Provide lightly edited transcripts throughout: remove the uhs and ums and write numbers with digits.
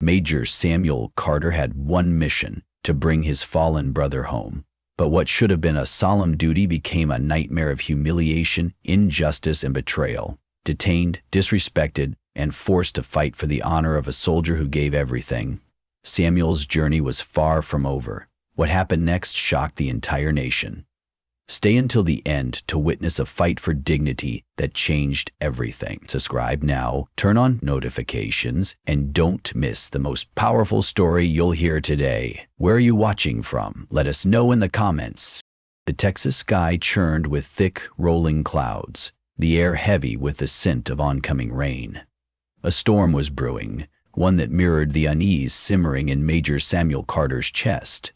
Major Samuel Carter had one mission: to bring his fallen brother home. But what should have been a solemn duty became a nightmare of humiliation, injustice, and betrayal. Detained, disrespected, and forced to fight for the honor of a soldier who gave everything. Samuel's journey was far from over. What happened next shocked the entire nation. Stay until the end to witness a fight for dignity that changed everything. Subscribe now, turn on notifications, and don't miss the most powerful story you'll hear today. Where are you watching from? Let us know in the comments. The Texas sky churned with thick, rolling clouds, the air heavy with the scent of oncoming rain. A storm was brewing, one that mirrored the unease simmering in Major Samuel Carter's chest.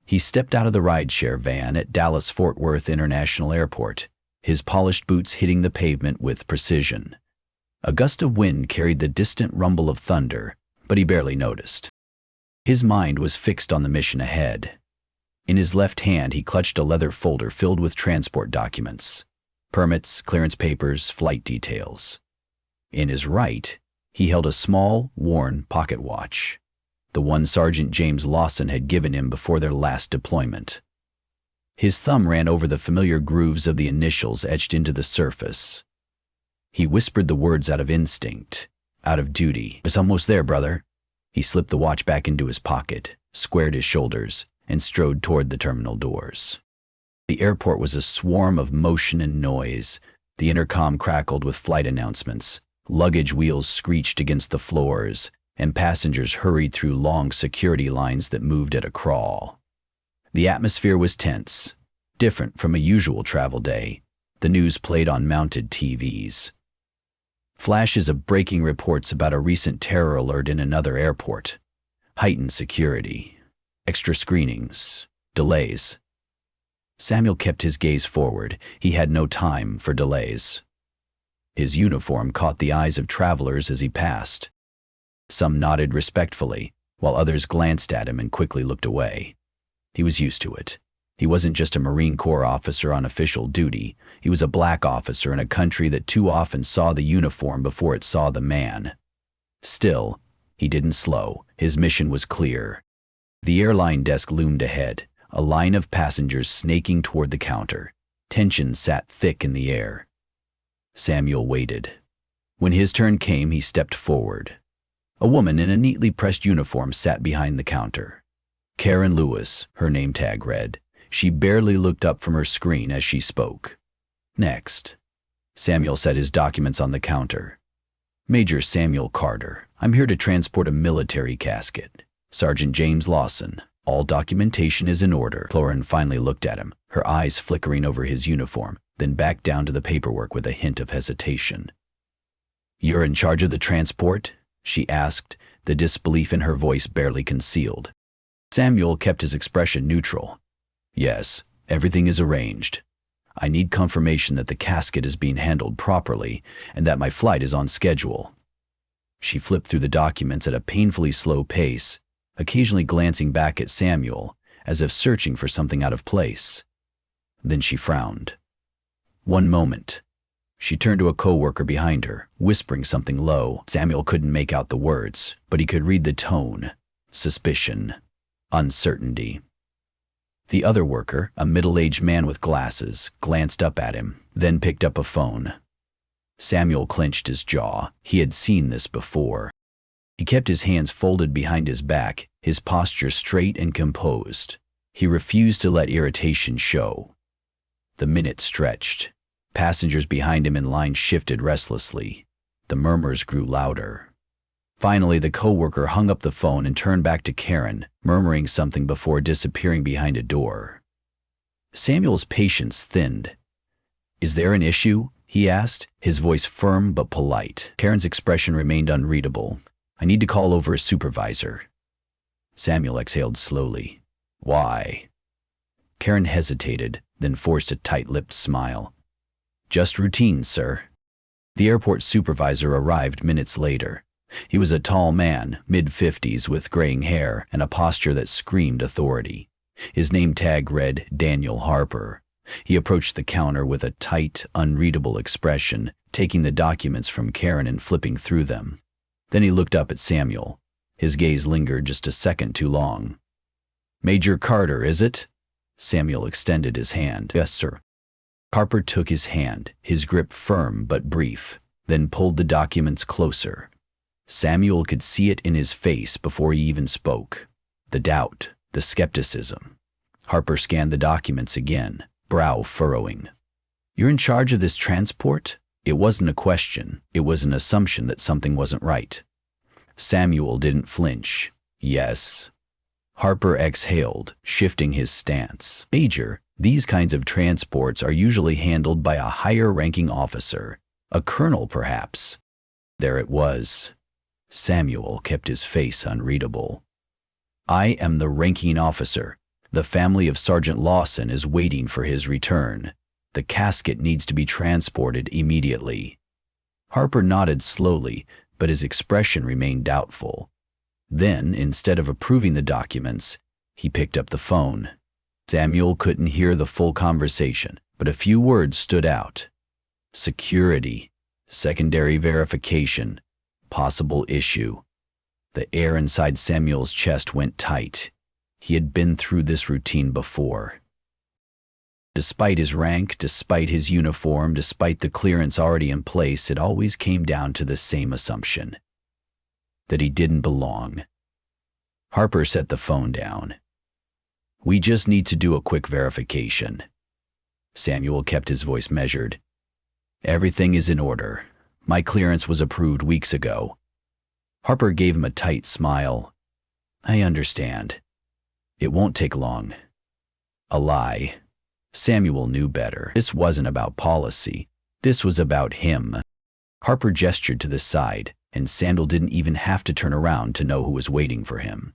He stepped out of the rideshare van at Dallas-Fort Worth International Airport, his polished boots hitting the pavement with precision. A gust of wind carried the distant rumble of thunder, but he barely noticed. His mind was fixed on the mission ahead. In his left hand, he clutched a leather folder filled with transport documents, permits, clearance papers, flight details. In his right, he held a small, worn pocket watch, the one Sergeant James Lawson had given him before their last deployment. His thumb ran over the familiar grooves of the initials etched into the surface. He whispered the words out of instinct, out of duty. "It's almost there, brother." He slipped the watch back into his pocket, squared his shoulders, and strode toward the terminal doors. The airport was a swarm of motion and noise. The intercom crackled with flight announcements. Luggage wheels screeched against the floors, and passengers hurried through long security lines that moved at a crawl. The atmosphere was tense, different from a usual travel day. The news played on mounted TVs. Flashes of breaking reports about a recent terror alert in another airport. Heightened security. Extra screenings. Delays. Samuel kept his gaze forward. He had no time for delays. His uniform caught the eyes of travelers as he passed. Some nodded respectfully, while others glanced at him and quickly looked away. He was used to it. He wasn't just a Marine Corps officer on official duty. He was a black officer in a country that too often saw the uniform before it saw the man. Still, he didn't slow. His mission was clear. The airline desk loomed ahead, a line of passengers snaking toward the counter. Tension sat thick in the air. Samuel waited. When his turn came, he stepped forward. A woman in a neatly pressed uniform sat behind the counter. Karen Lewis, her name tag read. She barely looked up from her screen as she spoke. "Next." Samuel set his documents on the counter. "Major Samuel Carter. I'm here to transport a military casket. Sergeant James Lawson. All documentation is in order." Lauren finally looked at him, her eyes flickering over his uniform, then back down to the paperwork with a hint of hesitation. "You're in charge of the transport?" she asked, the disbelief in her voice barely concealed. Samuel kept his expression neutral. "Yes, everything is arranged. I need confirmation that the casket is being handled properly and that my flight is on schedule." She flipped through the documents at a painfully slow pace, occasionally glancing back at Samuel as if searching for something out of place. Then she frowned. "One moment." She turned to a coworker behind her, whispering something low. Samuel couldn't make out the words, but he could read the tone. Suspicion. Uncertainty. The other worker, a middle-aged man with glasses, glanced up at him, then picked up a phone. Samuel clenched his jaw. He had seen this before. He kept his hands folded behind his back, his posture straight and composed. He refused to let irritation show. The minutes stretched. Passengers behind him in line shifted restlessly. The murmurs grew louder. Finally, the coworker hung up the phone and turned back to Karen, murmuring something before disappearing behind a door. Samuel's patience thinned. "Is there an issue?" he asked, his voice firm but polite. Karen's expression remained unreadable. "I need to call over a supervisor." Samuel exhaled slowly. "Why?" Karen hesitated, then forced a tight-lipped smile. "Just routine, sir." The airport supervisor arrived minutes later. He was a tall man, mid-50s, with graying hair and a posture that screamed authority. His name tag read Daniel Harper. He approached the counter with a tight, unreadable expression, taking the documents from Karen and flipping through them. Then he looked up at Samuel. His gaze lingered just a second too long. "Major Carter, is it?" Samuel extended his hand. "Yes, sir." Harper took his hand, his grip firm but brief, then pulled the documents closer. Samuel could see it in his face before he even spoke. The doubt, the skepticism. Harper scanned the documents again, brow furrowing. "You're in charge of this transport?" It wasn't a question, it was an assumption that something wasn't right. Samuel didn't flinch. "Yes." Harper exhaled, shifting his stance. "Major, these kinds of transports are usually handled by a higher-ranking officer, a colonel perhaps." There it was. Samuel kept his face unreadable. "I am the ranking officer. The family of Sergeant Lawson is waiting for his return. The casket needs to be transported immediately." Harper nodded slowly, but his expression remained doubtful. Then, instead of approving the documents, he picked up the phone. Samuel couldn't hear the full conversation, but a few words stood out. Security, secondary verification, possible issue. The air inside Samuel's chest went tight. He had been through this routine before. Despite his rank, despite his uniform, despite the clearance already in place, it always came down to the same assumption: that he didn't belong. Harper set the phone down. "We just need to do a quick verification." Samuel kept his voice measured. "Everything is in order. My clearance was approved weeks ago." Harper gave him a tight smile. "I understand. It won't take long." A lie. Samuel knew better. This wasn't about policy. This was about him. Harper gestured to the side, and Samuel didn't even have to turn around to know who was waiting for him.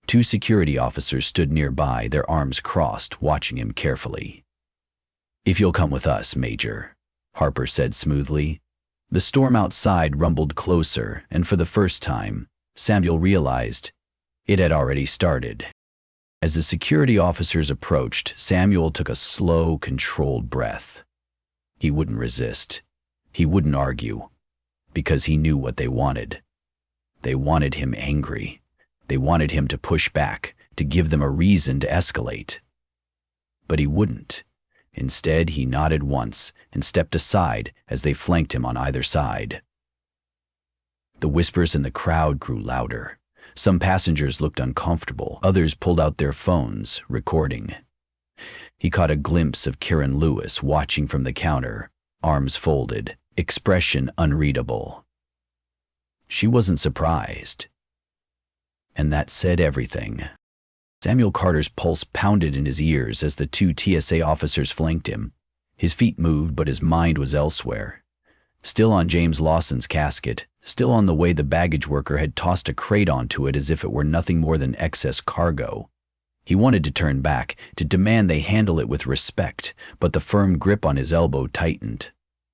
Two security officers stood nearby, their arms crossed, watching him carefully. "If you'll come with us, Major," Harper said smoothly. The storm outside rumbled closer, and for the first time, Samuel realized it had already started. As the security officers approached, Samuel took a slow, controlled breath. He wouldn't resist. He wouldn't argue, because he knew what they wanted. They wanted him angry. They wanted him to push back, to give them a reason to escalate. But he wouldn't. Instead, he nodded once and stepped aside as they flanked him on either side. The whispers in the crowd grew louder. Some passengers looked uncomfortable. Others pulled out their phones, recording. He caught a glimpse of Karen Lewis watching from the counter, arms folded, expression unreadable. She wasn't surprised. And that said everything. Samuel Carter's pulse pounded in his ears as the two TSA officers flanked him. His feet moved, but his mind was elsewhere. Still on James Lawson's casket, still on the way the baggage worker had tossed a crate onto it as if it were nothing more than excess cargo. He wanted to turn back, to demand they handle it with respect, but the firm grip on his elbow tightened.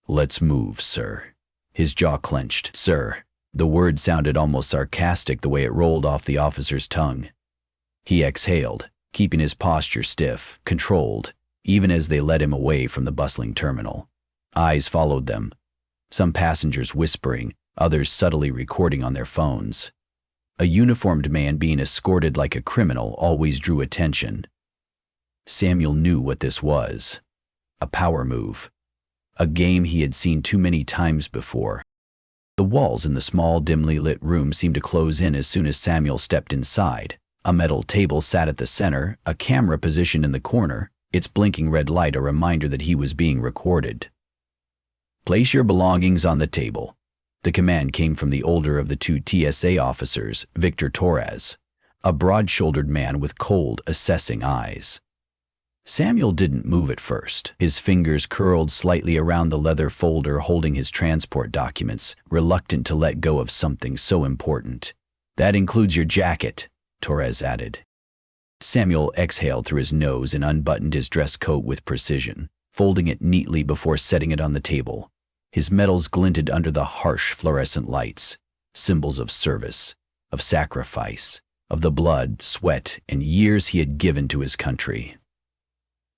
"Let's move, sir." His jaw clenched. "Sir." The word sounded almost sarcastic the way it rolled off the officer's tongue. He exhaled, keeping his posture stiff, controlled, even as they led him away from the bustling terminal. Eyes followed them. Some passengers whispering, others subtly recording on their phones. A uniformed man being escorted like a criminal always drew attention. Samuel knew what this was. A power move. A game he had seen too many times before. The walls in the small, dimly lit room seemed to close in as soon as Samuel stepped inside. A metal table sat at the center, a camera positioned in the corner, its blinking red light a reminder that he was being recorded. "Place your belongings on the table." The command came from the older of the two TSA officers, Victor Torres, a broad-shouldered man with cold, assessing eyes. Samuel didn't move at first. His fingers curled slightly around the leather folder holding his transport documents, reluctant to let go of something so important. "That includes your jacket," Torres added. Samuel exhaled through his nose and unbuttoned his dress coat with precision, folding it neatly before setting it on the table. His metals glinted under the harsh fluorescent lights, symbols of service, of sacrifice, of the blood, sweat, and years he had given to his country.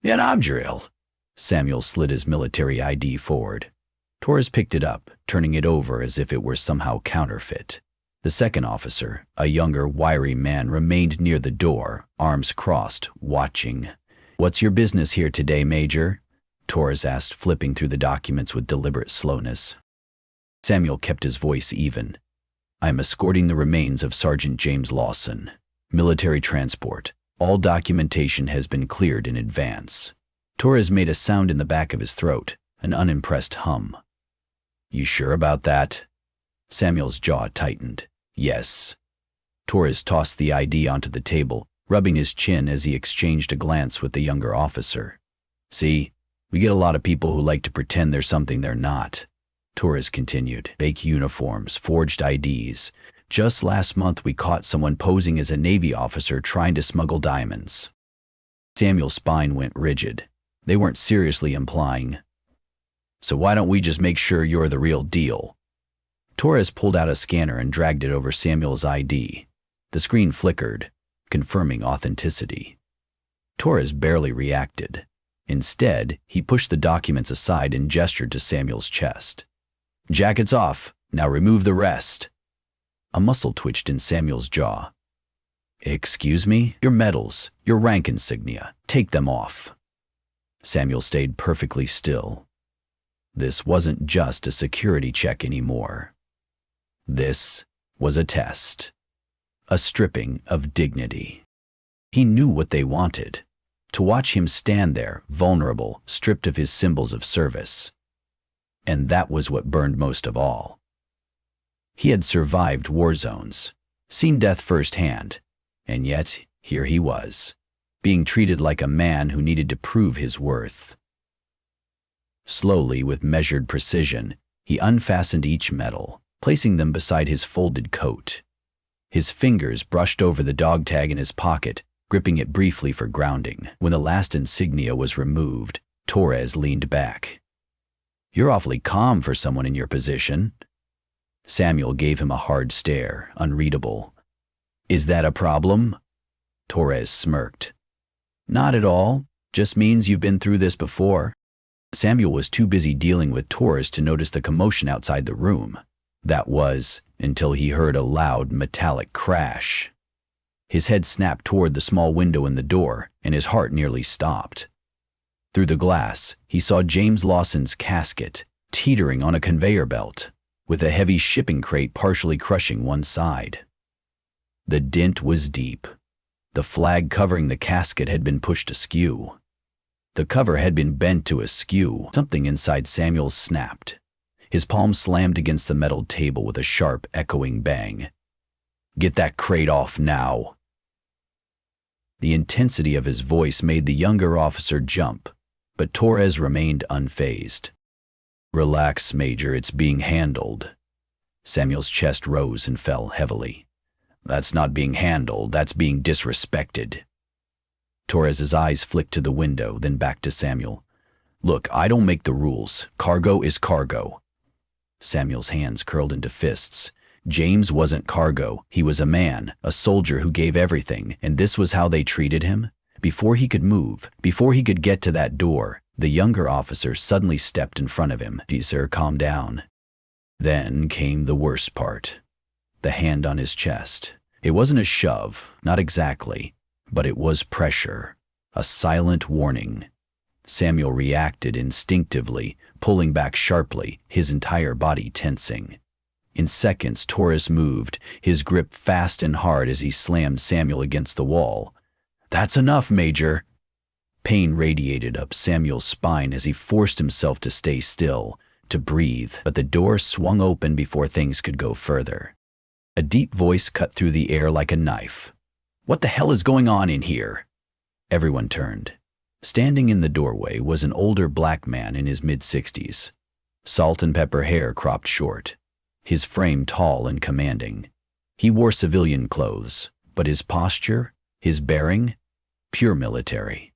"An Abdril." Samuel slid his military ID forward. Torres picked it up, turning it over as if it were somehow counterfeit. The second officer, a younger, wiry man, remained near the door, arms crossed, watching. "What's your business here today, Major?" Torres asked, flipping through the documents with deliberate slowness. Samuel kept his voice even. "I am escorting the remains of Sergeant James Lawson. Military transport. All documentation has been cleared in advance." Torres made a sound in the back of his throat, an unimpressed hum. "You sure about that?" Samuel's jaw tightened. "Yes." Torres tossed the ID onto the table, rubbing his chin as he exchanged a glance with the younger officer. "See, we get a lot of people who like to pretend they're something they're not," Torres continued. "Fake uniforms, forged IDs. Just last month we caught someone posing as a Navy officer trying to smuggle diamonds." Samuel's spine went rigid. They weren't seriously implying, "So why don't we just make sure you're the real deal?" Torres pulled out a scanner and dragged it over Samuel's ID. The screen flickered, confirming authenticity. Torres barely reacted. Instead, he pushed the documents aside and gestured to Samuel's chest. "Jackets off. Now remove the rest." A muscle twitched in Samuel's jaw. "Excuse me? Your medals, your rank insignia. Take them off." Samuel stayed perfectly still. This wasn't just a security check anymore. This was a test. A stripping of dignity. He knew what they wanted. To watch him stand there, vulnerable, stripped of his symbols of service. And that was what burned most of all. He had survived war zones, seen death firsthand, and yet here he was, being treated like a man who needed to prove his worth. Slowly, with measured precision, he unfastened each medal, placing them beside his folded coat. His fingers brushed over the dog tag in his pocket, gripping it briefly for grounding. When the last insignia was removed, Torres leaned back. "You're awfully calm for someone in your position." Samuel gave him a hard stare, unreadable. "Is that a problem?" Torres smirked. "Not at all. Just means you've been through this before." Samuel was too busy dealing with Torres to notice the commotion outside the room. That was, until he heard a loud, metallic crash. His head snapped toward the small window in the door, and his heart nearly stopped. Through the glass, he saw James Lawson's casket, teetering on a conveyor belt, with a heavy shipping crate partially crushing one side. The dent was deep. The flag covering the casket had been pushed askew. The cover had been bent to askew. Something inside Samuel snapped. His palm slammed against the metal table with a sharp, echoing bang. "Get that crate off now." The intensity of his voice made the younger officer jump, but Torres remained unfazed. "Relax, Major, it's being handled." Samuel's chest rose and fell heavily. "That's not being handled, that's being disrespected." Torres's eyes flicked to the window, then back to Samuel. "Look, I don't make the rules. Cargo is cargo." Samuel's hands curled into fists. James wasn't cargo. He was a man, a soldier who gave everything, and this was how they treated him? Before he could move, before he could get to that door, the younger officer suddenly stepped in front of him. "Please, sir, calm down." Then came the worst part. The hand on his chest. It wasn't a shove, not exactly, but it was pressure, a silent warning. Samuel reacted instinctively, pulling back sharply, his entire body tensing. In seconds, Torres moved, his grip fast and hard as he slammed Samuel against the wall. "That's enough, Major." Pain radiated up Samuel's spine as he forced himself to stay still, to breathe, but the door swung open before things could go further. A deep voice cut through the air like a knife. "What the hell is going on in here?" Everyone turned. Standing in the doorway was an older black man in his mid-60s. Salt and pepper hair cropped short, his frame tall and commanding. He wore civilian clothes, but his posture, his bearing, pure military.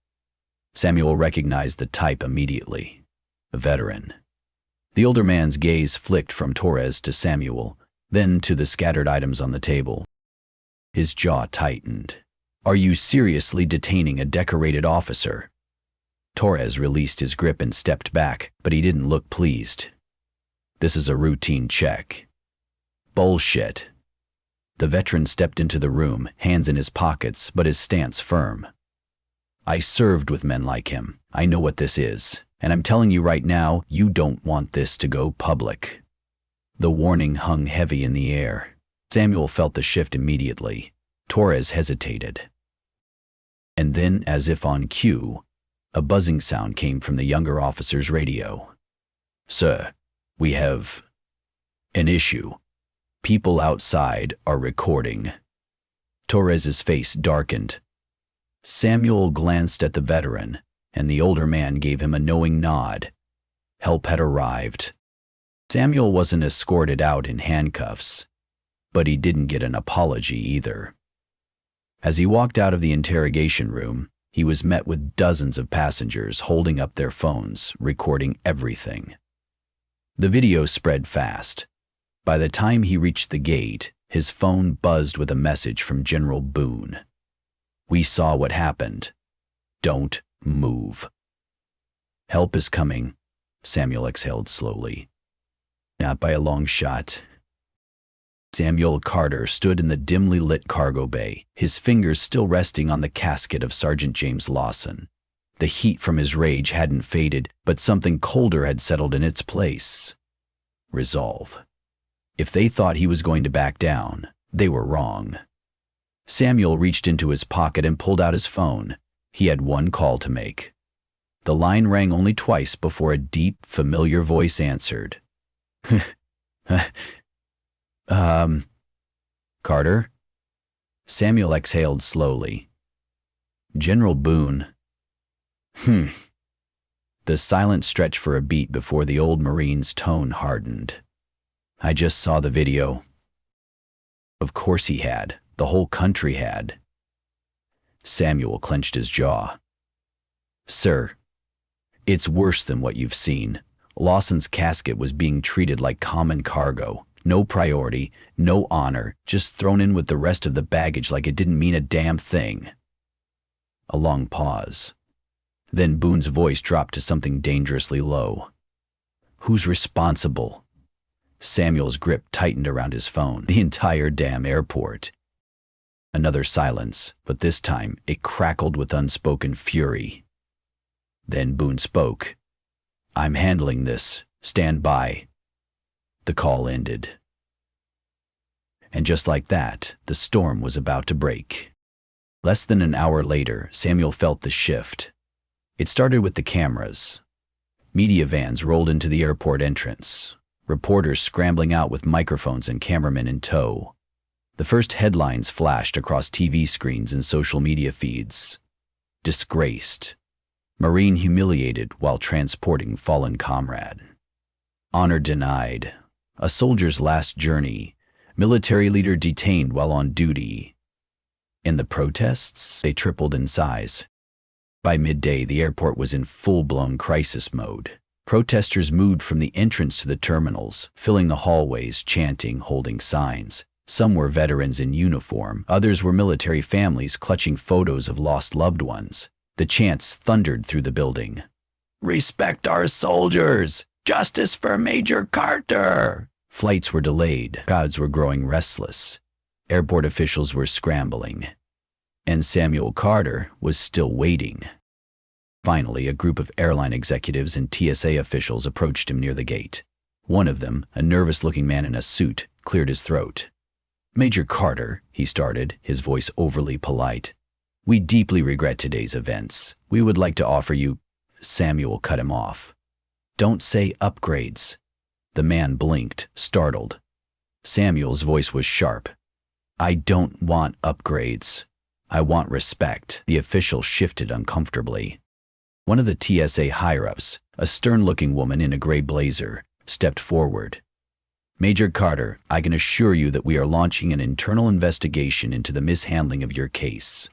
Samuel recognized the type immediately. A veteran. The older man's gaze flicked from Torres to Samuel, then to the scattered items on the table. His jaw tightened. "Are you seriously detaining a decorated officer?" Torres released his grip and stepped back, but he didn't look pleased. "This is a routine check." "Bullshit." The veteran stepped into the room, hands in his pockets, but his stance firm. I served with men like him. I know what this is. And I'm telling you right now, you don't want this to go public. The warning hung heavy in the air. Samuel felt the shift immediately. Torres hesitated. And then, as if on cue, a buzzing sound came from the younger officer's radio. Sir, we have an issue. People outside are recording. Torres's face darkened. Samuel glanced at the veteran, and the older man gave him a knowing nod. Help had arrived. Samuel wasn't escorted out in handcuffs, but he didn't get an apology either. As he walked out of the interrogation room, he was met with dozens of passengers holding up their phones, recording everything. The video spread fast. By the time he reached the gate, his phone buzzed with a message from General Boone. We saw what happened. Don't move. Help is coming, Samuel exhaled slowly. Not by a long shot. Samuel Carter stood in the dimly lit cargo bay, his fingers still resting on the casket of Sergeant James Lawson. The heat from his rage hadn't faded, but something colder had settled in its place. Resolve. If they thought he was going to back down, they were wrong. Samuel reached into his pocket and pulled out his phone. He had one call to make. The line rang only twice before a deep, familiar voice answered. Carter? Samuel exhaled slowly. General Boone. The silence stretched for a beat before the old Marine's tone hardened. I just saw the video. Of course he had. The whole country had. Samuel clenched his jaw. Sir, it's worse than what you've seen. Lawson's casket was being treated like common cargo. No priority, no honor, just thrown in with the rest of the baggage like it didn't mean a damn thing. A long pause. Then Boone's voice dropped to something dangerously low. Who's responsible? Samuel's grip tightened around his phone. The entire damn airport. Another silence, but this time it crackled with unspoken fury. Then Boone spoke. I'm handling this. Stand by. The call ended. And just like that, the storm was about to break. Less than an hour later, Samuel felt the shift. It started with the cameras. Media vans rolled into the airport entrance, reporters scrambling out with microphones and cameramen in tow. The first headlines flashed across TV screens and social media feeds. Disgraced. Marine humiliated while transporting fallen comrade. Honor denied. A soldier's last journey. Military leader detained while on duty. In the protests, they tripled in size. By midday, the airport was in full-blown crisis mode. Protesters moved from the entrance to the terminals, filling the hallways, chanting, holding signs. Some were veterans in uniform, others were military families clutching photos of lost loved ones. The chants thundered through the building. Respect our soldiers! Justice for Major Carter! Flights were delayed, crowds were growing restless. Airport officials were scrambling. And Samuel Carter was still waiting. Finally, a group of airline executives and TSA officials approached him near the gate. One of them, a nervous-looking man in a suit, cleared his throat. Major Carter, he started, his voice overly polite. We deeply regret today's events. We would like to offer you... Samuel cut him off. Don't say upgrades. The man blinked, startled. Samuel's voice was sharp. I don't want upgrades. I want respect. The official shifted uncomfortably. One of the TSA higher-ups, a stern-looking woman in a gray blazer, stepped forward. Major Carter, I can assure you that we are launching an internal investigation into the mishandling of your case.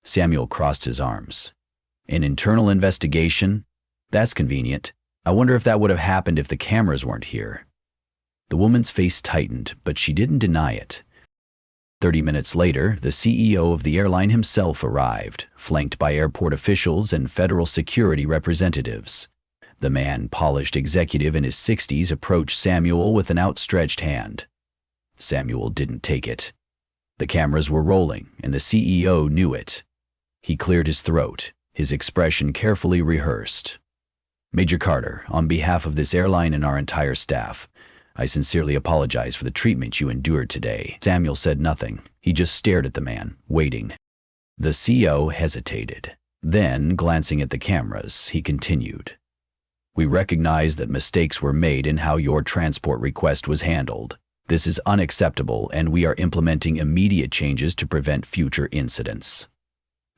Samuel crossed his arms. An internal investigation? That's convenient. I wonder if that would have happened if the cameras weren't here. The woman's face tightened, but she didn't deny it. 30 minutes later, the CEO of the airline himself arrived, flanked by airport officials and federal security representatives. The man-polished executive in his 60s approached Samuel with an outstretched hand. Samuel didn't take it. The cameras were rolling, and the CEO knew it. He cleared his throat, his expression carefully rehearsed. "Major Carter, on behalf of this airline and our entire staff, I sincerely apologize for the treatment you endured today." Samuel said nothing. He just stared at the man, waiting. The CEO hesitated. Then, glancing at the cameras, he continued. "We recognize that mistakes were made in how your transport request was handled. This is unacceptable, and we are implementing immediate changes to prevent future incidents."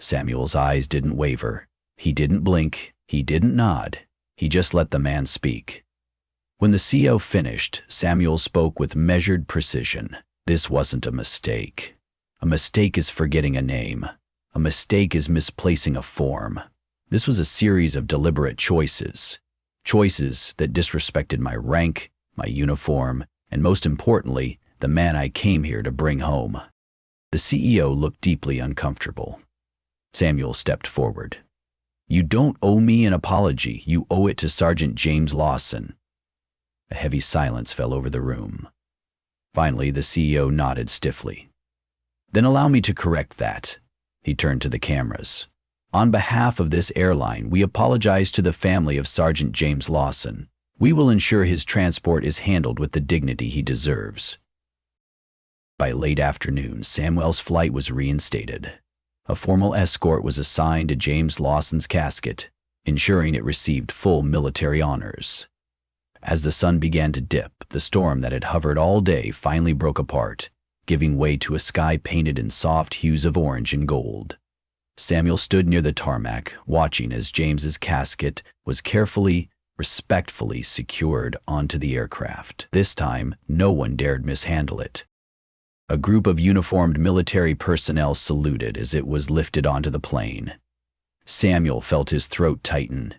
Samuel's eyes didn't waver. He didn't blink. He didn't nod. He just let the man speak. When the CEO finished, Samuel spoke with measured precision. This wasn't a mistake. A mistake is forgetting a name. A mistake is misplacing a form. This was a series of deliberate choices. Choices that disrespected my rank, my uniform, and most importantly, the man I came here to bring home. The CEO looked deeply uncomfortable. Samuel stepped forward. "You don't owe me an apology. You owe it to Sergeant James Lawson." A heavy silence fell over the room. Finally, the CEO nodded stiffly. "Then allow me to correct that." He turned to the cameras. "On behalf of this airline, we apologize to the family of Sergeant James Lawson. We will ensure his transport is handled with the dignity he deserves." By late afternoon, Samuel's flight was reinstated. A formal escort was assigned to James Lawson's casket, ensuring it received full military honors. As the sun began to dip, the storm that had hovered all day finally broke apart, giving way to a sky painted in soft hues of orange and gold. Samuel stood near the tarmac, watching as James's casket was carefully, respectfully secured onto the aircraft. This time, no one dared mishandle it. A group of uniformed military personnel saluted as it was lifted onto the plane. Samuel felt his throat tighten.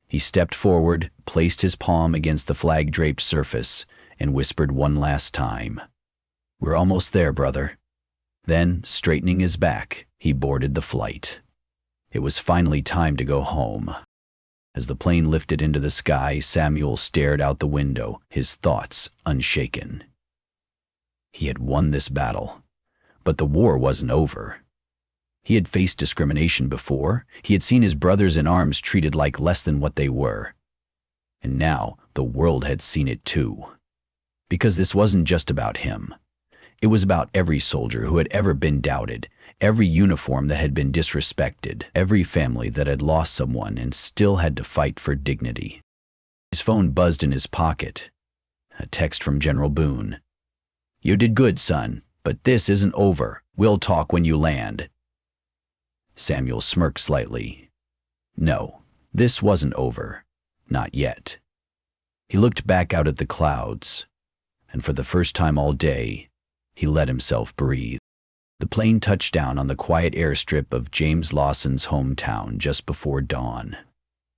He stepped forward, placed his palm against the flag-draped surface, and whispered one last time, "We're almost there, brother." Then, straightening his back, he boarded the flight. It was finally time to go home. As the plane lifted into the sky, Samuel stared out the window, his thoughts unshaken. He had won this battle, but the war wasn't over. He had faced discrimination before. He had seen his brothers in arms treated like less than what they were. And now the world had seen it too. Because this wasn't just about him. It was about every soldier who had ever been doubted, every uniform that had been disrespected, every family that had lost someone and still had to fight for dignity. His phone buzzed in his pocket. A text from General Boone. "You did good, son, but this isn't over. We'll talk when you land." Samuel smirked slightly. No, this wasn't over. Not yet. He looked back out at the clouds, and for the first time all day, he let himself breathe. The plane touched down on the quiet airstrip of James Lawson's hometown just before dawn.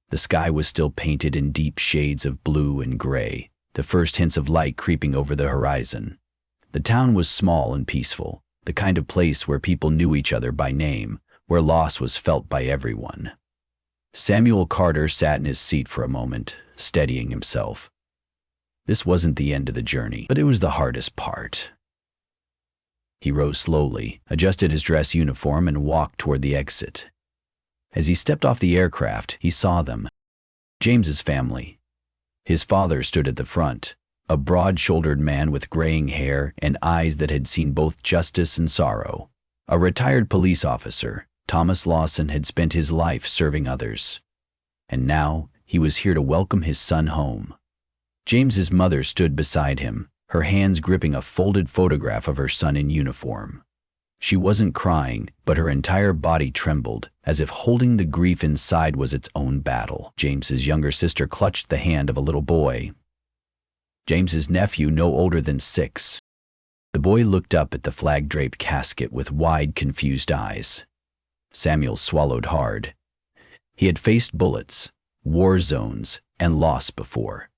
The sky was still painted in deep shades of blue and gray, the first hints of light creeping over the horizon. The town was small and peaceful, the kind of place where people knew each other by name, where loss was felt by everyone. Samuel Carter sat in his seat for a moment, steadying himself. This wasn't the end of the journey, but it was the hardest part. He rose slowly, adjusted his dress uniform, and walked toward the exit. As he stepped off the aircraft, he saw them. James's family. His father stood at the front, a broad-shouldered man with graying hair and eyes that had seen both justice and sorrow. A retired police officer, Thomas Lawson had spent his life serving others. And now he was here to welcome his son home. James's mother stood beside him, her hands gripping a folded photograph of her son in uniform. She wasn't crying, but her entire body trembled, as if holding the grief inside was its own battle. James's younger sister clutched the hand of a little boy. James's nephew, no older than 6. The boy looked up at the flag-draped casket with wide, confused eyes. Samuel swallowed hard. He had faced bullets, war zones, and loss before,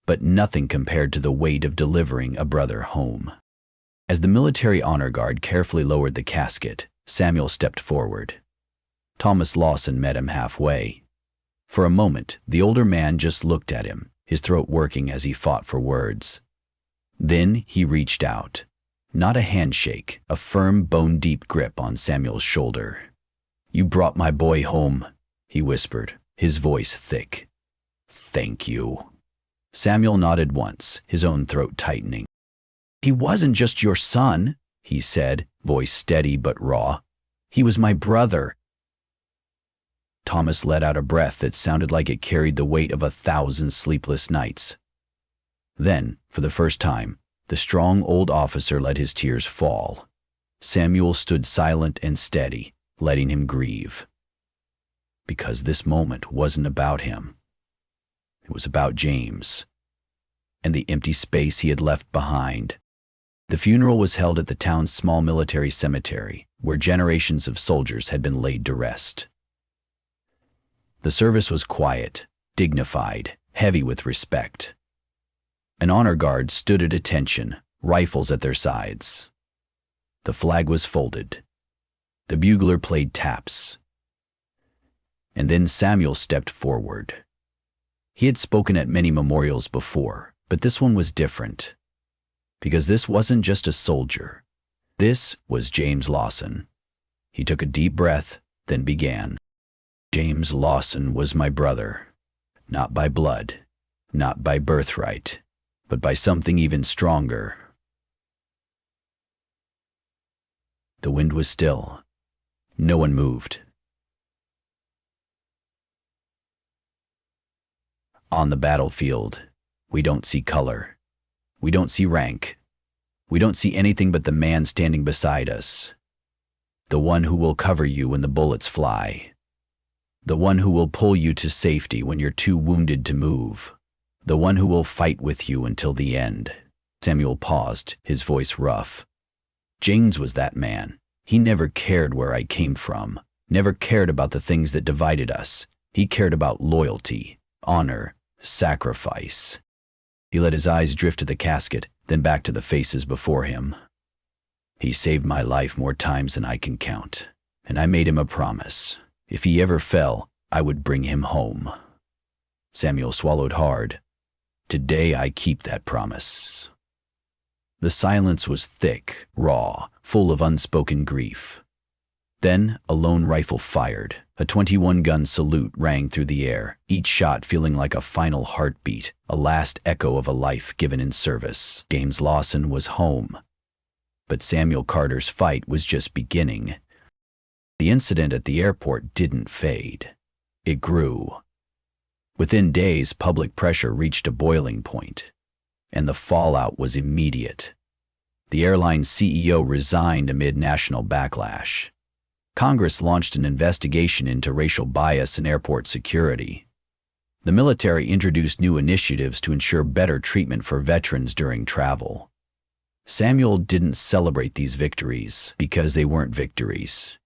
but nothing compared to the weight of delivering a brother home. As the military honor guard carefully lowered the casket, Samuel stepped forward. Thomas Lawson met him halfway. For a moment, the older man just looked at him, his throat working as he fought for words. Then he reached out. Not a handshake, a firm, bone-deep grip on Samuel's shoulder. "You brought my boy home," he whispered, his voice thick. "Thank you." Samuel nodded once, his own throat tightening. "He wasn't just your son," he said, voice steady but raw. "He was my brother." Thomas let out a breath that sounded like it carried the weight of 1,000 sleepless nights. Then, for the first time, the strong old officer let his tears fall. Samuel stood silent and steady, letting him grieve. Because this moment wasn't about him. It was about James, and the empty space he had left behind. The funeral was held at the town's small military cemetery, where generations of soldiers had been laid to rest. The service was quiet, dignified, heavy with respect. An honor guard stood at attention, rifles at their sides. The flag was folded. The bugler played taps. And then Samuel stepped forward. He had spoken at many memorials before, but this one was different. Because this wasn't just a soldier. This was James Lawson. He took a deep breath, then began. "James Lawson was my brother. Not by blood, not by birthright, but by something even stronger." The wind was still. No one moved. On the battlefield, we don't see color. We don't see rank. We don't see anything but the man standing beside us. The one who will cover you when the bullets fly. The one who will pull you to safety when you're too wounded to move. The one who will fight with you until the end. Samuel paused, his voice rough. James was that man. He never cared where I came from, never cared about the things that divided us. He cared about loyalty, honor, sacrifice. He let his eyes drift to the casket, then back to the faces before him. He saved my life more times than I can count, and I made him a promise. If he ever fell, I would bring him home. Samuel swallowed hard. Today I keep that promise. The silence was thick, raw, full of unspoken grief. Then a lone rifle fired. A 21-gun salute rang through the air, each shot feeling like a final heartbeat, a last echo of a life given in service. James Lawson was home. But Samuel Carter's fight was just beginning. The incident at the airport didn't fade. It grew. Within days, public pressure reached a boiling point, and the fallout was immediate. The airline's CEO resigned amid national backlash. Congress launched an investigation into racial bias in airport security. The military introduced new initiatives to ensure better treatment for veterans during travel. Samuel didn't celebrate these victories because they weren't victories.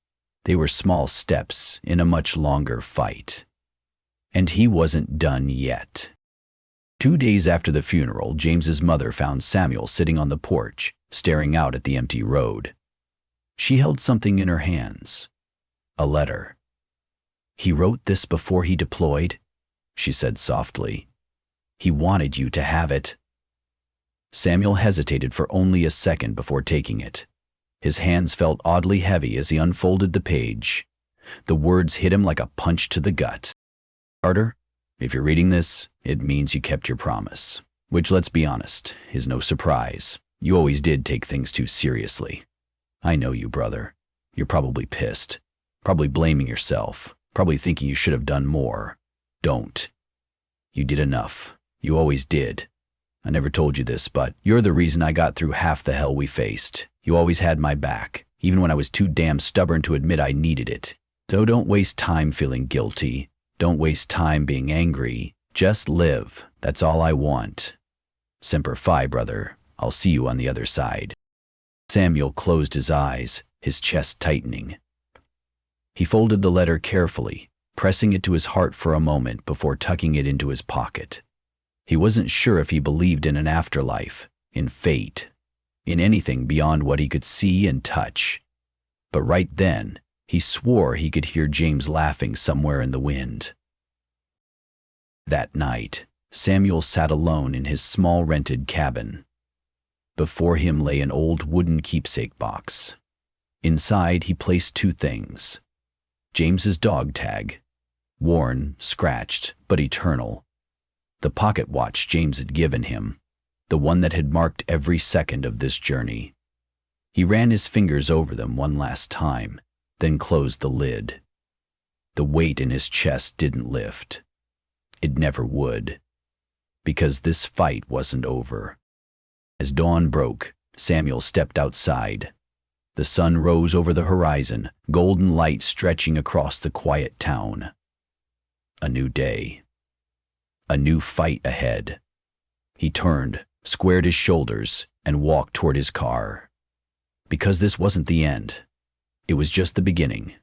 They were small steps in a much longer fight. And he wasn't done yet. 2 days after the funeral, James's mother found Samuel sitting on the porch, staring out at the empty road. She held something in her hands. A letter. "He wrote this before he deployed," she said softly. "He wanted you to have it." Samuel hesitated for only a second before taking it. His hands felt oddly heavy as he unfolded the page. The words hit him like a punch to the gut. "Carter, if you're reading this, it means you kept your promise. Which, let's be honest, is no surprise. You always did take things too seriously. I know you, brother. You're probably pissed. Probably blaming yourself. Probably thinking you should have done more. Don't. You did enough. You always did. I never told you this, but you're the reason I got through half the hell we faced. You always had my back, even when I was too damn stubborn to admit I needed it. So don't waste time feeling guilty. Don't waste time being angry. Just live. That's all I want. Semper Fi, brother. I'll see you on the other side." Samuel closed his eyes, his chest tightening. He folded the letter carefully, pressing it to his heart for a moment before tucking it into his pocket. He wasn't sure if he believed in an afterlife, in fate, in anything beyond what he could see and touch. But right then, he swore he could hear James laughing somewhere in the wind. That night, Samuel sat alone in his small rented cabin. Before him lay an old wooden keepsake box. Inside he placed two things: James's dog tag, worn, scratched, but eternal; the pocket watch James had given him, the one that had marked every second of this journey. He ran his fingers over them one last time, then closed the lid. The weight in his chest didn't lift. It never would. Because this fight wasn't over. As dawn broke, Samuel stepped outside. The sun rose over the horizon, golden light stretching across the quiet town. A new day. A new fight ahead. He turned, squared his shoulders, and walked toward his car. Because this wasn't the end. It was just the beginning.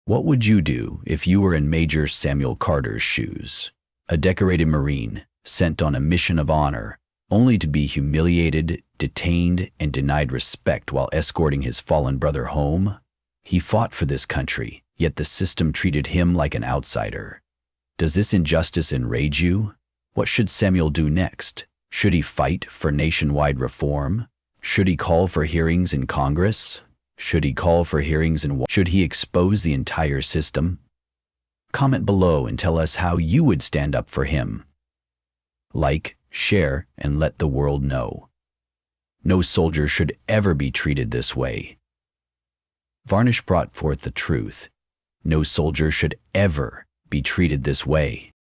What would you do if you were in Major Samuel Carter's shoes? A decorated Marine, sent on a mission of honor, only to be humiliated, detained, and denied respect while escorting his fallen brother home? He fought for this country, yet the system treated him like an outsider. Does this injustice enrage you? What should Samuel do next? Should he fight for nationwide reform? Should he call for hearings in Congress? Should he Should he expose the entire system? Comment below and tell us how you would stand up for him. Like, share, and let the world know. No soldier should ever be treated this way. Varnish brought forth the truth. No soldier should ever be treated this way.